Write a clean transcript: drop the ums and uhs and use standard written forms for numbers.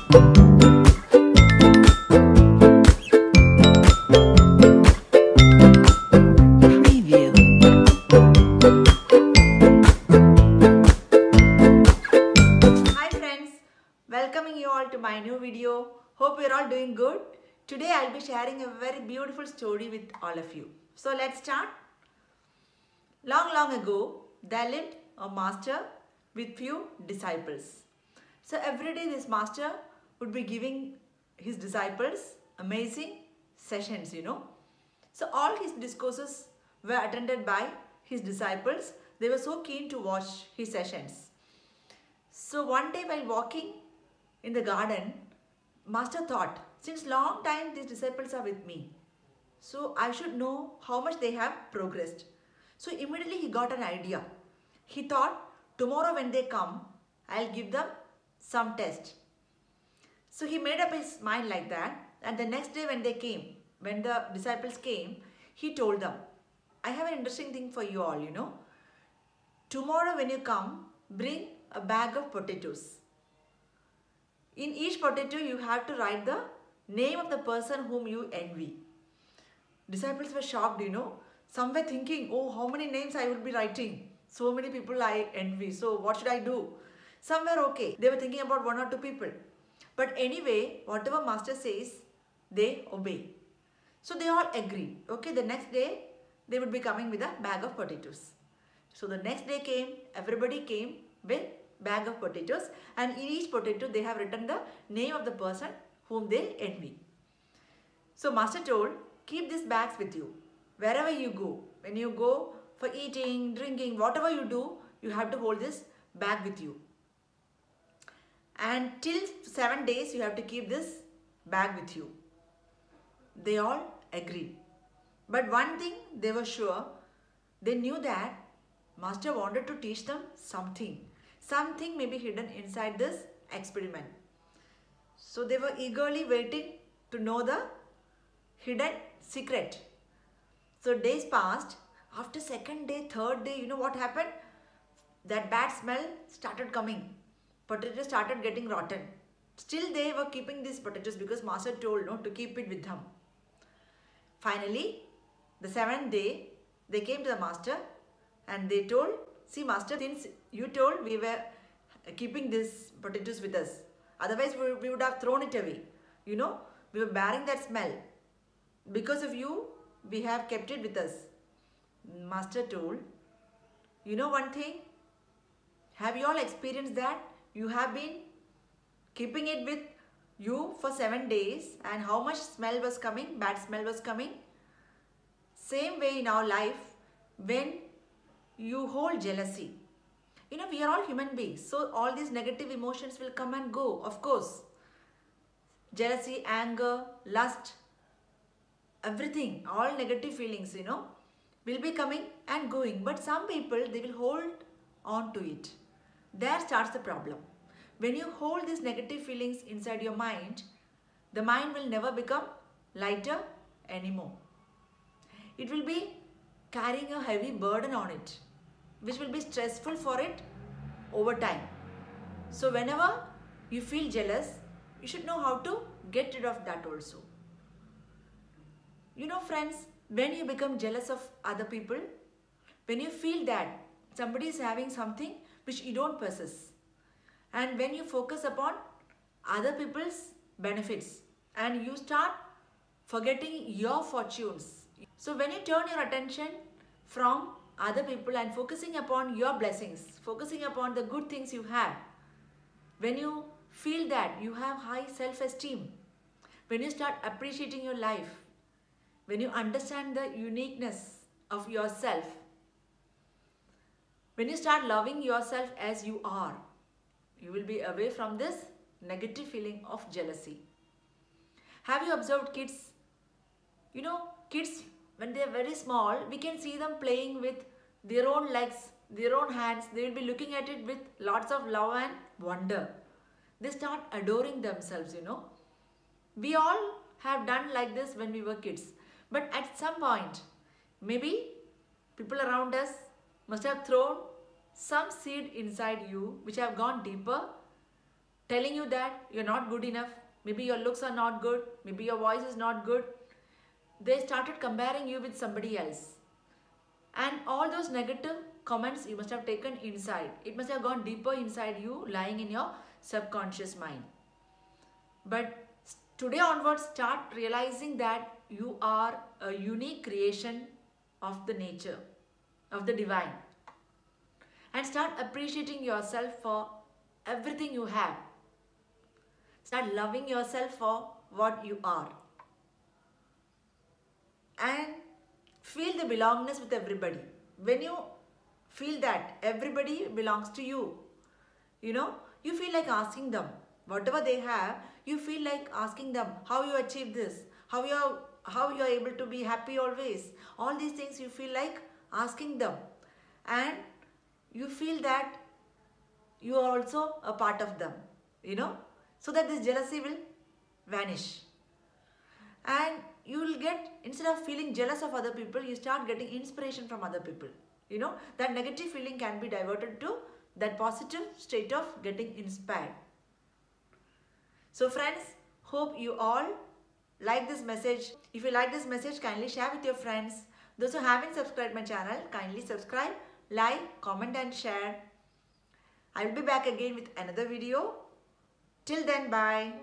Preview. Hi friends, welcoming you all to my new video. Hope you're all doing good. Today I'll be sharing a very beautiful story with all of you. So let's start. Long ago, there lived a master with few disciples. So every day this master would be giving his disciples amazing sessions. So all his discourses were attended by his disciples. They were so keen to watch his sessions. So one day while walking in the garden, master thought, since long time these disciples are with me, so I should know how much they have progressed. So immediately he got an idea. He thought, tomorrow when they come, I'll give them some test. So he made up his mind like that, and the next day when the disciples came, he told them, I have an interesting thing for you all. Tomorrow when you come, bring a bag of potatoes. In each potato you have to write the name of the person whom you envy. Disciples were shocked. Some were thinking, oh, how many names I will be writing. So many people I envy. So what should I do? Some were okay. They were thinking about one or two people. But anyway, whatever master says, they obey. So they all agreed. Okay, the next day they would be coming with a bag of potatoes. So the next day came, everybody came with bag of potatoes, and in each potato they have written the name of the person whom they envy. So master told, keep these bags with you. Wherever you go, when you go for eating, drinking, whatever you do, you have to hold this bag with you. And till 7 days you have to keep this bag with you. They all agreed. But one thing they were sure, they knew that master wanted to teach them something. Something may be hidden inside this experiment. So they were eagerly waiting to know the hidden secret. So days passed. After second day, third day, you know what happened? That bad smell started coming. Potatoes started getting rotten. Still they were keeping these potatoes because master told to keep it with them. Finally, the 7th day, they came to the master and they told, see master, since you told we were keeping these potatoes with us. Otherwise we would have thrown it away. We were bearing that smell. Because of you, we have kept it with us. Master told, you know one thing? Have you all experienced that? You have been keeping it with you for 7 days, and how much smell was coming, bad smell was coming. Same way in our life, when you hold jealousy. We are all human beings, so all these negative emotions will come and go, of course. Jealousy, anger, lust, everything, all negative feelings, will be coming and going. But some people, they will hold on to it. There starts the problem. When you hold these negative feelings inside your mind, the mind will never become lighter anymore. It will be carrying a heavy burden on it, which will be stressful for it over time. So whenever you feel jealous, you should know how to get rid of that also. Friends, when you become jealous of other people, when you feel that somebody is having something which you don't possess, and when you focus upon other people's benefits and you start forgetting your fortunes. So when you turn your attention from other people and focusing upon your blessings, focusing upon the good things you have, when you feel that you have high self-esteem, when you start appreciating your life, when you understand the uniqueness of yourself, when you start loving yourself as you are, you will be away from this negative feeling of jealousy. Have you observed kids? Kids, when they are very small, we can see them playing with their own legs, their own hands. They will be looking at it with lots of love and wonder. They start adoring themselves. We all have done like this when we were kids. But at some point, maybe people around us must have thrown some seed inside you which have gone deeper telling you that you're not good enough, maybe your looks are not good, maybe your voice is not good. They started comparing you with somebody else. And all those negative comments you must have taken inside. It must have gone deeper inside you, lying in your subconscious mind. But today onwards, start realizing that you are a unique creation of the nature, of the divine. And start appreciating yourself for everything you have. Start loving yourself for what you are. And feel the belongingness with everybody. When you feel that everybody belongs to you, you feel like asking them, whatever they have, you feel like asking them how you achieve this, how you are able to be happy always. All these things you feel like asking them. And you feel that you are also a part of them, so that this jealousy will vanish. And you will get, instead of feeling jealous of other people, you start getting inspiration from other people. That negative feeling can be diverted to that positive state of getting inspired. So friends, hope you all like this message. If you like this message, kindly share with your friends. Those who haven't subscribed my channel, kindly subscribe, like, comment and share. I will be back again with another video. Till then, bye.